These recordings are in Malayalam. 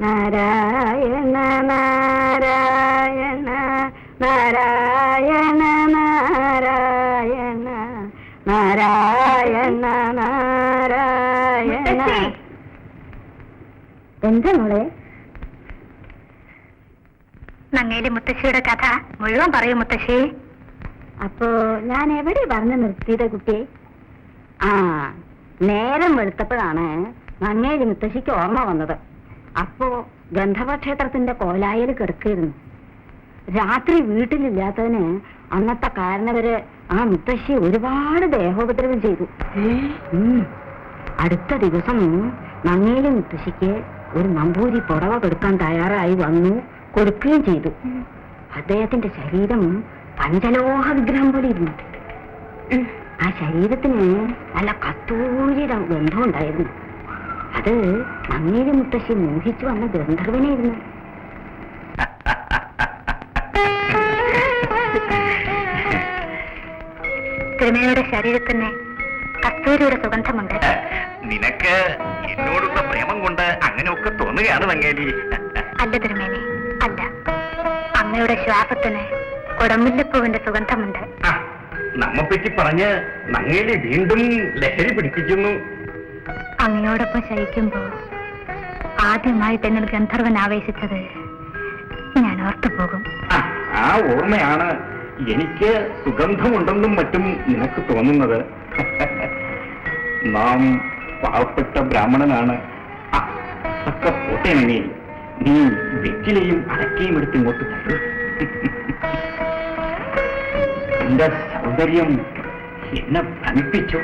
നാരായണ നാരായണ നാരായണ നാരായണ നാരായണ നാരായണ. എന്താ മോളെ? നങ്ങേലി മുത്തശ്ശിയുടെ കഥ മുഴുവൻ പറയൂ മുത്തശ്ശി. അപ്പോ ഞാൻ എവിടെ പറഞ്ഞു നിർത്തിയത് കുട്ടിയെ? ആ, നേരം വെളുത്തപ്പോഴാണ് നങ്ങേലി മുത്തശ്ശിക്ക് ഓർമ്മ വന്നത്. അപ്പോ ഗന്ധർവക്ഷേത്രത്തിന്റെ കോലായിൽ കിടക്കായിരുന്നു. രാത്രി വീട്ടിലില്ലാത്തതിന് അന്നത്തെ കാരണവര് ആ മുത്തശ്ശി ഒരുപാട് ദേഹോപദ്രവം ചെയ്തു. അടുത്ത ദിവസം നങ്ങേലി മുത്തശ്ശിക്ക് ഒരു നമ്പൂരി പുടവ കൊടുക്കാൻ തയ്യാറായി വന്നു, കൊടുക്കുകയും ചെയ്തു. അദ്ദേഹത്തിന്റെ ശരീരം പഞ്ചലോഹ വിഗ്രഹം പോലെ ഇരുന്നു. ആ ശരീരത്തിന് നല്ല കത്തൂരിയുടെ ഗന്ധം ഉണ്ടായിരുന്നു. അത് നങ്ങേലി മുത്തശ്ശി മോഹിച്ചു വന്ന ഗന്ധർവനായിരുന്നു. തിരുമേനിയുടെ ശരീരത്തിന് കസ്തൂരിയുടെ സുഗന്ധമുണ്ട്. നിനക്ക് എന്നോടുള്ള പ്രേമം കൊണ്ട് അങ്ങനെയൊക്കെ തോന്നുകയാണ് നങ്ങേലി. അല്ല തിരുമേനി, അല്ല. അമ്മയുടെ ശ്വാസത്തിന് കൊടമുല്ലപ്പൂവിന്റെ സുഗന്ധമുണ്ട്. നമ്മെപ്പറ്റി പറഞ്ഞ് നങ്ങേലി വീണ്ടും ലഹരി പിടിപ്പിക്കുന്നു. അങ്ങയോടൊപ്പം ശയിക്കുമ്പോ ആദ്യമായിട്ട് എന്നിൽ ഗന്ധർവൻ ആവേശിച്ചത് ഞാൻ ഓർത്തുപോകും. ആ ഓർമ്മയാണ് എനിക്ക് സുഗന്ധമുണ്ടെന്നും മറ്റും നിനക്ക് തോന്നുന്നത്. നാം പാവപ്പെട്ട ബ്രാഹ്മണനാണ്. ഒക്കെ പോട്ടെ നങ്ങേലി, നീ വെറ്റിലയും അടക്കയും എടുത്ത് ഇങ്ങോട്ട് തരൂ. എന്റെ സൗന്ദര്യം എന്നെ ഭ്രമിപ്പിച്ചു.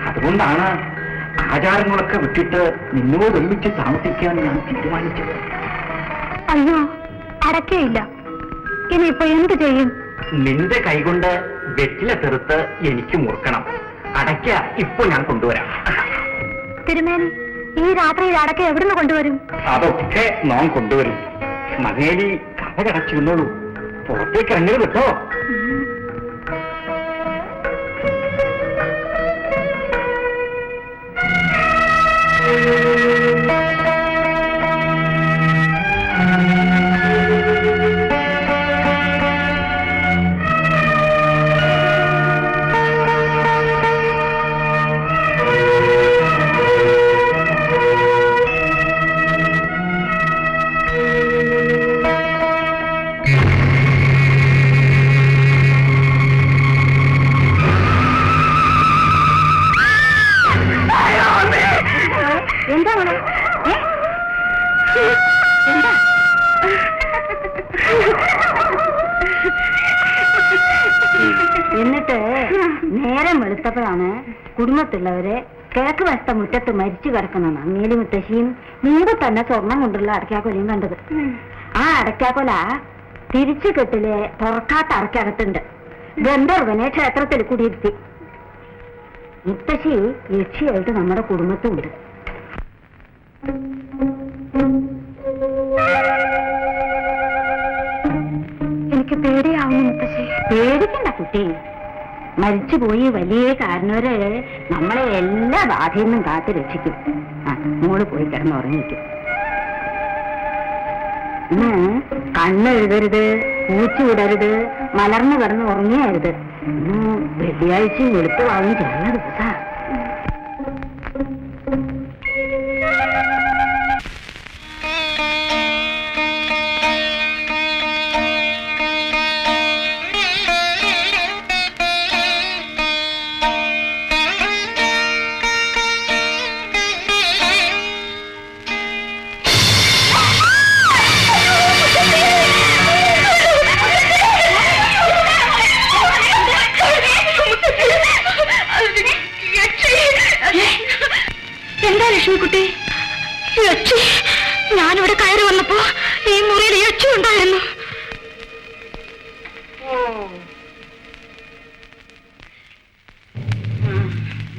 അതുകൊണ്ടാണ് ആചാരങ്ങളൊക്കെ വിട്ടിട്ട് നിന്നോട് ഒരുമിച്ച് താമസിക്കാൻ ഞാൻ തീരുമാനിച്ചത്. അയ്യോ, അടക്കയില്ല. ഇനിയിപ്പോ എന്ത് ചെയ്യും? നിന്റെ കൈകൊണ്ട് വെറ്റില തെറുത്ത് എനിക്ക് മുറുക്കണം. അടയ്ക്ക ഇപ്പൊ ഞാൻ കൊണ്ടുവരാം. തിരുമേനി, ഈ രാത്രിയിൽ അടക്ക എവിടുന്ന് കൊണ്ടുവരും? അതൊക്കെ നാം കൊണ്ടുവരും. നങ്ങേലി കടകടച്ചിരുന്നോളൂ, പുറത്തേക്ക് ഇറങ്ങരുത് കേട്ടോ. എന്താ മോളെ? എന്താ? എന്നിട്ട് നേരം വെളുത്തപ്പോഴാണ് കുടുംബത്തുള്ളവരെ കിഴക്ക് വശത്തെ മുറ്റത്ത് മരിച്ചു കിടക്കുന്ന നങ്ങേലി മുത്തശ്ശിയും മുമ്പ് തന്നെ സ്വർണം കൊണ്ടുള്ള അടയ്ക്കാക്കൊലയും കണ്ടത്. ആ അടയ്ക്കാക്കൊല തിരിച്ചു കെട്ടിലെ തുറക്കാത്ത അടയ്ക്കകത്തുണ്ട്. ഗന്ധർവനെ ക്ഷേത്രത്തിൽ കുടിയിരുത്തി. മുത്തശ്ശി യക്ഷിയായിട്ട് നമ്മുടെ കുടുംബത്തുണ്ട്. എനിക്ക് പേടിയാവുന്നു മുത്തശ്ശി. പേടിക്കണ്ട കുട്ടി, മരിച്ചുപോയി വലിയ കാരണവര് നമ്മളെ എല്ലാ ബാധയിൽ നിന്നും കാത്തു രക്ഷിക്കും. മോള് പോയി കിടന്നുറങ്ങിക്കും. ഇന്ന് കണ്ണെഴുതരുത്, പൂച്ചു വിടരുത്, മലർന്നു കിടന്ന് ഉറങ്ങിയരുത്. ഇന്ന് വെള്ളിയാഴ്ചയും വെളുത്തുവാവും ചേർന്ന ദിവസാ. എന്താ ലക്ഷ്മിക്കുട്ടി? യക്ഷി! ഞാനിവിടെ കയറി വന്നപ്പോ ഈ മുറിയിൽ യക്ഷി ഉണ്ടായിരുന്നു.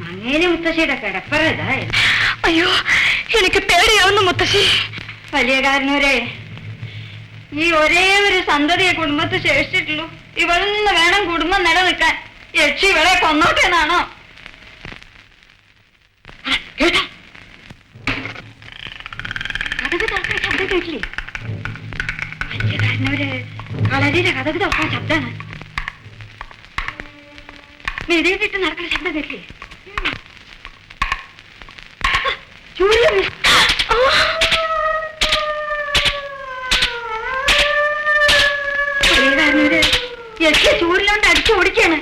നങ്ങേലി മുത്തശ്ശിയുടെ കിടപ്പറ. അയ്യോ, എനിക്ക് പേടിയാവുന്നു മുത്തശ്ശി. വലിയ കാരണവരെ, ഈ ഒരേ ഒരു സന്തതിയെ കുടുംബത്തിൽ ശേഷിച്ചിട്ടുള്ളൂ. ഇവളിൽ നിന്ന് വേണം കുടുംബം നിലനിൽക്കാൻ. യക്ഷി ഇവളെ കൊന്നോട്ടെന്നാണോ? കഥക് തുറക്കാൻ ശബ്ദം കേട്ടില്ലേ? വലിയ കാരണവര് കളരിയിലെ കഥക് തുറക്കാൻ ശബ്ദമാണ്. മെതിയിട്ടിട്ട് നടക്കുന്ന ശബ്ദം കേട്ടില്ലേ? കാരണവര് യക്ഷ ചൂരിലോണ്ട് അടിച്ചു ഓടിക്കാണ്.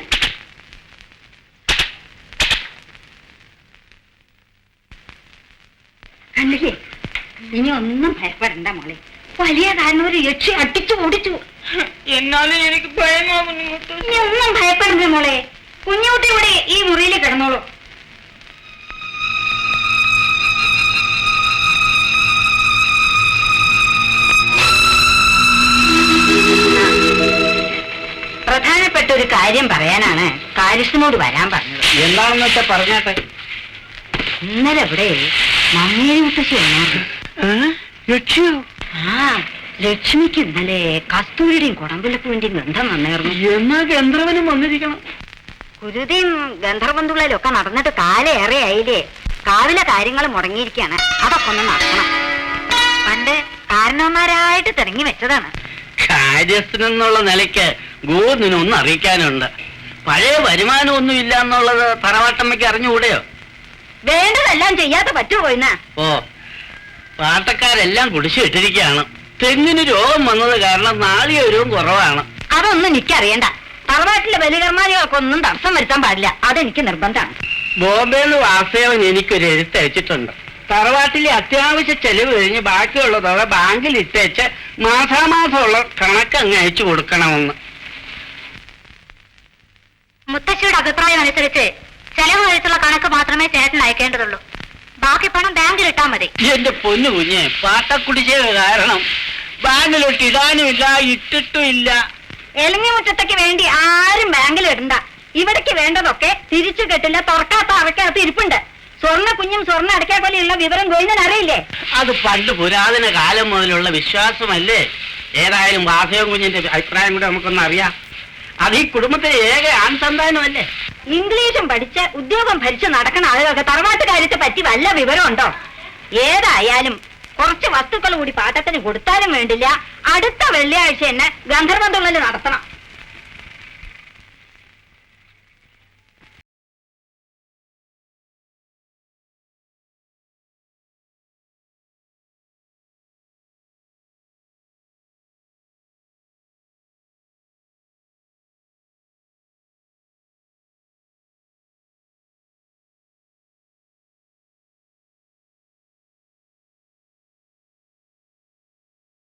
കണ്ടില്ലേ? ഇനി ഒന്നും ഭയപ്പെടണ്ട മോളെ. വലിയ കാരണം ഒരു യക്ഷി അടിച്ചു ഓടിച്ചു. എന്നാലും എനിക്ക് ഭയമാവുന്നു. ഇനി ഒന്നും ഭയപ്പെടണ്ട മോളെ. കുഞ്ഞുകുട്ടി ഇവിടെ ഈ മുറിയിൽ കിടന്നോളൂ. പ്രധാനപ്പെട്ട ഒരു കാര്യം പറയാനാണ് കാര്യസ്ഥനോട് വരാൻ പറഞ്ഞത്. എന്താണെന്ന് വെച്ചാ പറഞ്ഞാട്ടെ. ഇന്നലെ ഇവിടെ മമ്മേരി മുത്തശ്ശി വന്നായിരുന്നു. ലക്ഷ്യോ? ആ, ലക്ഷ്മിക്ക് ഇന്നലെ കസ്തൂരിയുടെയും കുടമ്പുലപ്പൂവിന്റെയും ഗന്ധം വന്നായിരുന്നു. എന്നാ ഗന്ധർവനും വന്നിരിക്കണം. കുരുതിയും ഗന്ധർവന്തുള്ളലും ഒക്കെ നടന്നിട്ട് കാലേറെ ആയില്ലേ. കാവിലെ കാര്യങ്ങൾ മുടങ്ങിയിരിക്കുകയാണ്. അതൊക്കെ ഒന്ന് നടക്കണം. പണ്ട് കാരണവന്മാരായിട്ട് തിരങ്ങി വെച്ചതാണ്. കാര്യസ്ഥനെന്നുള്ള നിലയ്ക്ക് ഗോവിന്ദനൊന്നും അറിയിക്കാനുണ്ട്. പഴയ വരുമാനമൊന്നും ഇല്ല എന്നുള്ളത് തറവാട്ടമ്മയ്ക്ക് അറിഞ്ഞുകൂടെയോ? വേണ്ടതെല്ലാം ചെയ്യാതെ പറ്റുമോ ഇന്ന്? ഓ, പാട്ടക്കാരെല്ലാം കുടിച്ചു ഇട്ടിരിക്കുകയാണ്. തെങ്ങിന് രോഗം വന്നത് കാരണം നാളികേരവും കുറവാണ്. അതൊന്നും എനിക്കറിയണ്ട. തറവാട്ടിലെ ബലികർമാരികൾക്കൊന്നും തടസ്സം വരുത്താൻ പാടില്ല. അതെനിക്ക് നിർബന്ധമാണ്. ബോംബെന്ന് വാസവൻ എനിക്കൊരു എഴുത്തയച്ചിട്ടുണ്ട്. തറവാട്ടിലെ അത്യാവശ്യ ചെലവ് കഴിഞ്ഞ് ബാക്കിയുള്ള തുക ബാങ്കിൽ ഇട്ടേച്ച് മാസാമാസമുള്ള കണക്ക് അങ്ങ് അയച്ചു കൊടുക്കണമെന്ന്. മുത്തശ്ശിയുടെ അഭിപ്രായം അനുസരിച്ച് ചെലവ് കഴിച്ചുള്ള കണക്ക് മാത്രമേ ചേട്ടൻ അയക്കേണ്ടതുള്ളൂ. ബാക്കി പണം ബാങ്കിൽ ഇട്ടാൽ മതി. എന്റെ പൊന്നു കുഞ്ഞെ, പാട്ടക്കുടിശ്ശിക കാരണം ബാങ്കിലോട്ട് ഇടാനുമില്ല, ഇട്ടിട്ടും ഇല്ല. എലിഞ്ഞ മുറ്റത്തേക്ക് വേണ്ടി ആരും ബാങ്കിൽ ഇടണ്ട. ഇവിടേക്ക് വേണ്ടതൊക്കെ തിരിച്ചു കെട്ടില്ല, തുറക്കാത്ത അറക്കകത്ത് ഇരിപ്പുണ്ട്. സ്വർണ്ണ കുഞ്ഞും സ്വർണ്ണ അടയ്ക്കാ പോലെയുള്ള വിവരം ഗോവിന്ദൻ അറിയില്ലേ? അത് പണ്ട് പുരാതന കാലം മുതലുള്ള വിശ്വാസമല്ലേ. ഏതായാലും വാസവൻ കുഞ്ഞിന്റെ അഭിപ്രായം കൂടെ നമുക്കൊന്ന് അറിയാം. അത് ഈ കുടുംബത്തിലെ ഏക ആൺസന്താനമല്ലേ. ഇംഗ്ലീഷും പഠിച്ച് ഉദ്യോഗം ഭരിച്ച് നടക്കുന്ന ആളുകൾക്ക് തറവാട്ട് കാര്യത്തെ പറ്റി വല്ല വിവരമുണ്ടോ? ഏതായാലും കുറച്ച് വസ്തുക്കൾ കൂടി പാട്ടത്തിന് കൊടുത്താലും വേണ്ടില്ല, അടുത്ത വെള്ളിയാഴ്ച തന്നെ ഗന്ധർവ തുള്ളൽ നടത്തണം.